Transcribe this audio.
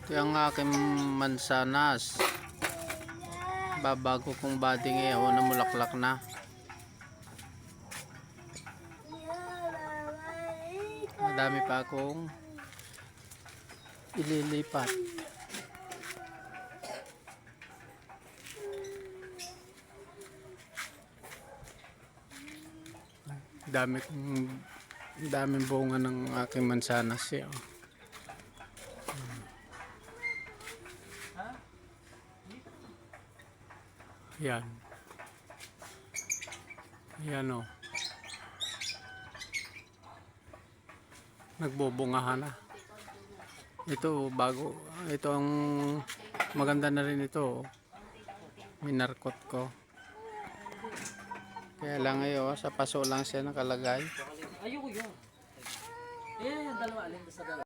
Yung aking mansanas. Babago kong bading ngayon na mulaklak na. Madami pa akong ililipat. Daming bunga ng aking mansanas eh. Oh. Yan. Yan o. Nagbubungahan na. Ito bago. Ito ang maganda na rin ito. Minarkot ko. Kaya lang ngayon, sa paso lang siya nakalagay. Ayoko yun. Eh, dalawa alin sa dalawa.